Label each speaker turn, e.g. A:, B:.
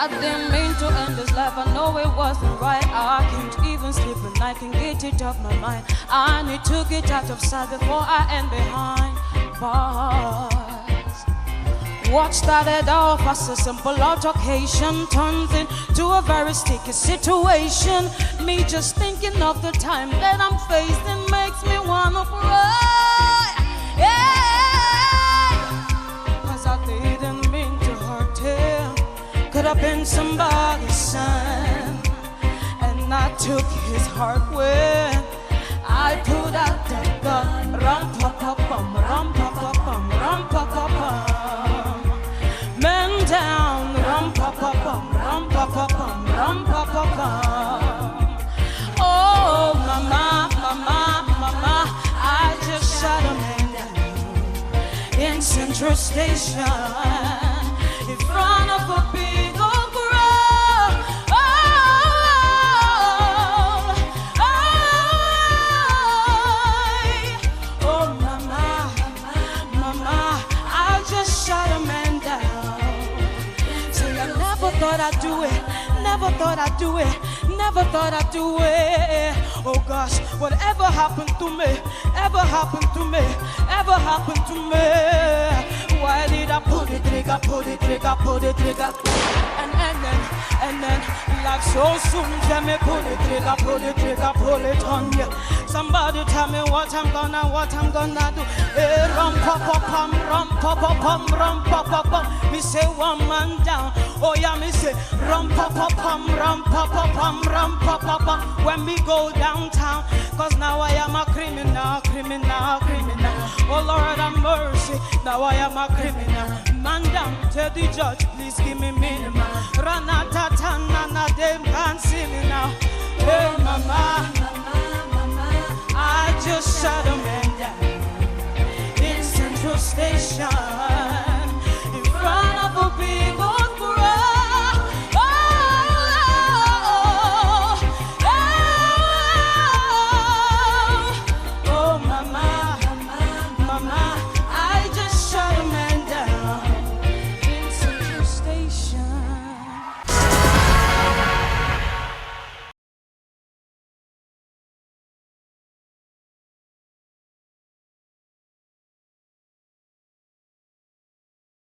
A: I didn't mean to end this life, I know it wasn't right. I can't even sleep and I can get it off my mind. I need to get out of sight before I end behind bars. What started off as a simple altercation turns into a very sticky situation. Me just thinking of the time that I'm facing makes me wanna cry. Yeah, 'cause I didn't mean to hurt him. Could have been somebody's son, and I took his heart when I put out that gun. Rum pa pa pum, rum pa pa pum, rum pa pa pum. Men down, rum pa pa pum, rum pa pa pum, rum pa pa pum. Oh mama, mama, mama, I just shot a man down in Central Station in front of a big old crowd. Oh mama, mama, I just shot a man down. See, I never thought I'd do it, never thought I'd do it, never thought I'd do it. Oh gosh, whatever happened to me, ever happened to me, ever happened to me. Why did I pull the trigger, pull the trigger, pull the trigger? And then, like so soon, tell me pull the trigger, pull it on you. Somebody tell me what I'm gonna do. Hey, rum pa pa pum, rum pa pa pum, rum pa pa pum. Me say one man down, oh yeah, me say rum pa pa pum, rum pa pa pum, rum pa pa pum. When we go downtown, 'cause now I am a criminal, criminal, criminal. Oh Lord have mercy, now I am a criminal. Man down, tell the judge, please give me minimum. Ranatatana, them can't see me now. Hey mama, I just shot a man down in Central Station.